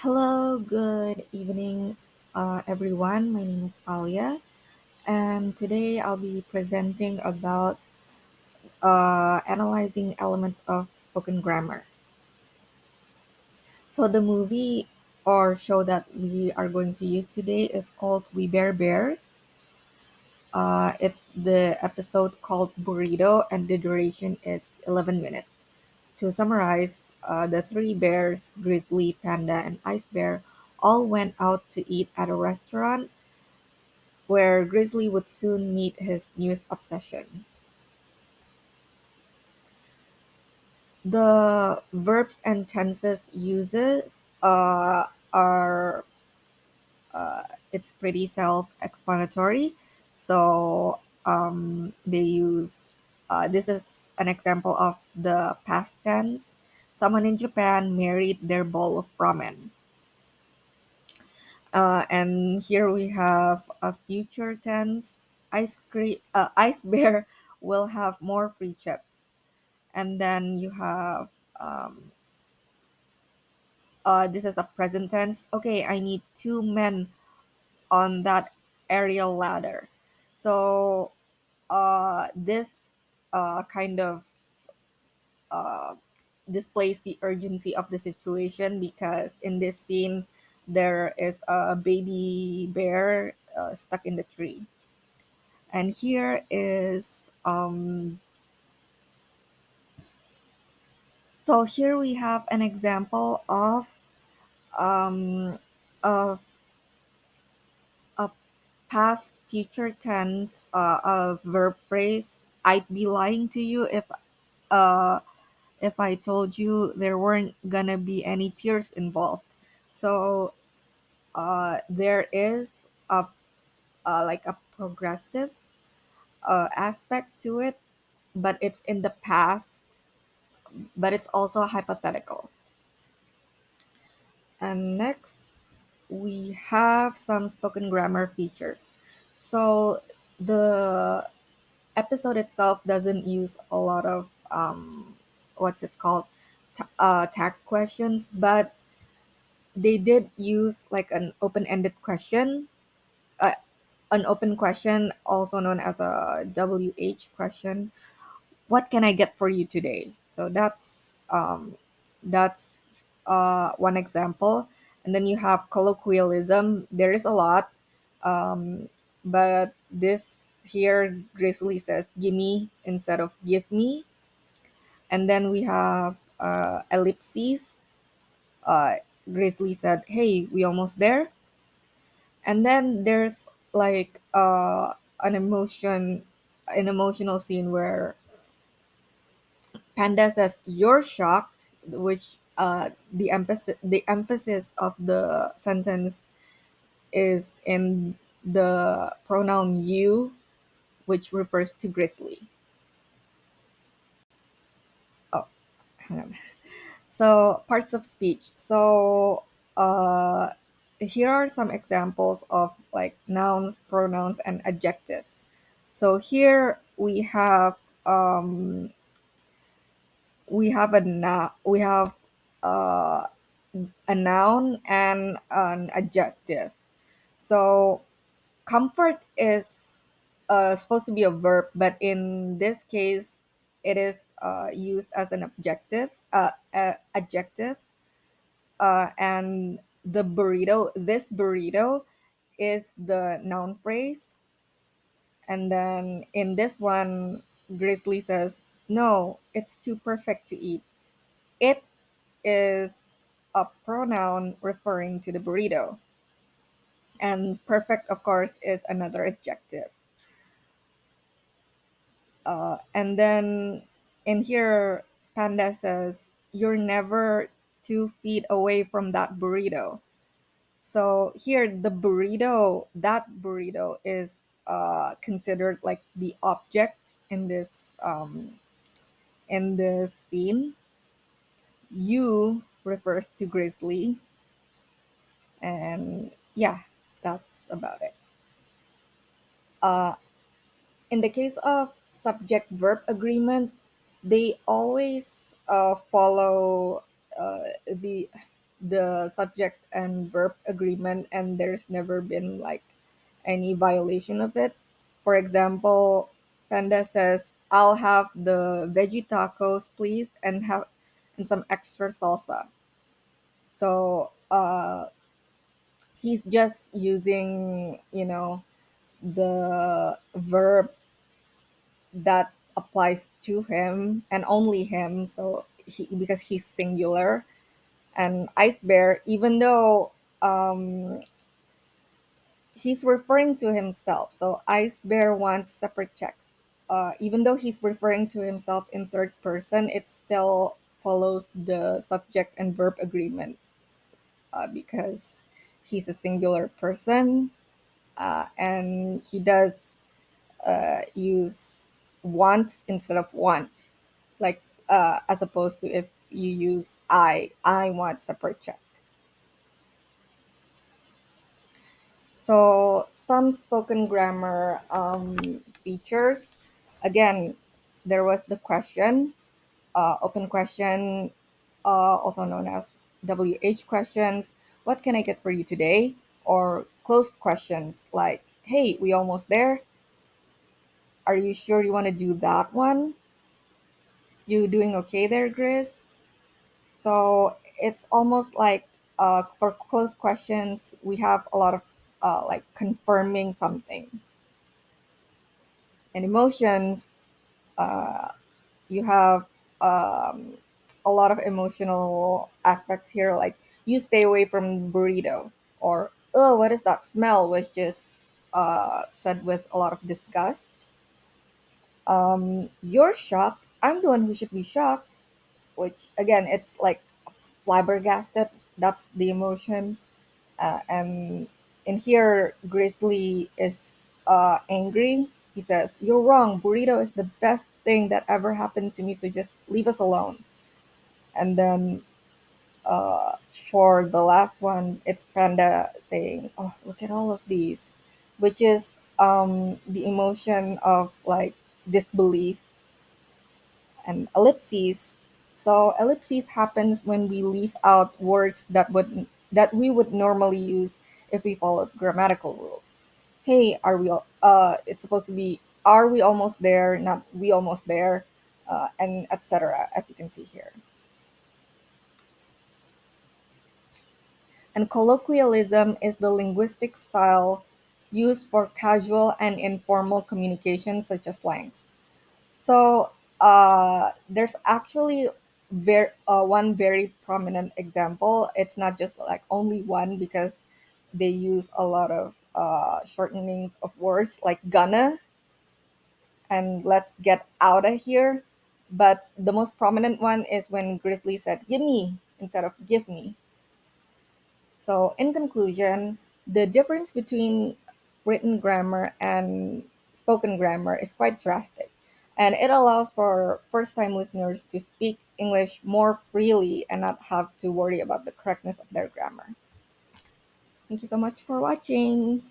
Hello, good evening, everyone. My name is Alya, and today I'll be presenting about analyzing elements of spoken grammar. So, the movie or show that we are going to use today is called We Bear Bears. It's the episode called Burrito, and the duration is 11 minutes. To summarize, the three bears, Grizzly, Panda, and Ice Bear, all went out to eat at a restaurant where Grizzly would soon meet his newest obsession. The verbs and tenses uses are it's pretty self-explanatory. So they use this is an example of the past tense. Someone in Japan married their bowl of ramen. And here we have a future tense. Ice bear will have more free chips. And then you have this is a present tense. Okay, I need two men on that aerial ladder. So this kind of uh, displays the urgency of the situation because in this scene there is a baby bear stuck in the tree. And here is so here we have an example um, of a past future tense of verb phrase. I'd be lying to you uh, if I told you there weren't gonna be any tears involved. So there is like a progressive aspect to it, but it's in the past, but it's also hypothetical. And next, we have some spoken grammar features. So the episode itself doesn't use a lot of what's it called tag questions, but they did use like uh, an open question, also known as a WH question. What can I get for you today? So that's one example. And then you have colloquialism. There is a lot, um, but this here Grizzly says "gimme" instead of "give me." And then we have ellipses. Uh, Grizzly said, "Hey, we almost there." And then there's like an emotional scene where Panda says you're shocked, which the emphasis of the sentence is in the pronoun you, which refers to Grizzly. Oh, hang on. So parts of speech. So uh, here are some examples of like nouns, pronouns, and adjectives. So here we have uh, a noun and an adjective. So comfort is supposed to be a verb, but in this case, it is used as an adjective. And this burrito, is the noun phrase. And then in this one, Grizzly says, "No, it's too perfect to eat." It is a pronoun referring to the burrito. And perfect, of course, is another adjective. And then in here, Panda says, "You're never 2 feet away from that burrito." So here, that burrito is considered like the object in this scene. You refers to Grizzly, and yeah, that's about it. Uh, in the case of subject verb agreement, they always follow the the subject and verb agreement, and there's never been like any violation of it. For example, Panda says, "I'll have the veggie tacos, please, and some extra salsa." So he's just using, the verb that applies to him and only him. So because he's singular. And Ice Bear, even though he's referring to himself, so Ice Bear wants separate checks. Even though he's referring to himself in third person, it still follows the subject and verb agreement, because he's a singular person, and he does use want instead of want, like, as opposed to if you use I want separate check. So some spoken grammar features. Again, there was the question, open question, also known as WH questions. What can I get for you today? Or closed questions like, "Hey, we almost there. Are you sure you want to do that one? You doing okay there, Gris?" So it's almost like, for closed questions, we have a lot of like confirming something. And emotions, you have a lot of emotional aspects here, like, "You stay away from burrito," or, "Oh, what is that smell?" was just said with a lot of disgust. "You're shocked. I'm the one who should be shocked," which again, it's like flabbergasted. That's the emotion. And in here, Grizzly is angry. He says, "You're wrong. Burrito is the best thing that ever happened to me, so just leave us alone." And then uh, for the last one, it's Panda saying, "Oh, look at all of these," which is the emotion of like disbelief. And ellipses. So ellipses happens when we leave out words that we would normally use if we followed grammatical rules. "Hey, are we? It's supposed to be, are we almost there? Not we almost there," and etc. As you can see here. And colloquialism is the linguistic style used for casual and informal communication, such as slangs. So there's actually one very prominent example. It's not just like only one, because they use a lot of shortenings of words like "gonna" and "let's get out of here." But the most prominent one is when Grizzly said "give me" instead of "give me." So, in conclusion, the difference between written grammar and spoken grammar is quite drastic, and it allows for first time listeners to speak English more freely and not have to worry about the correctness of their grammar. Thank you so much for watching.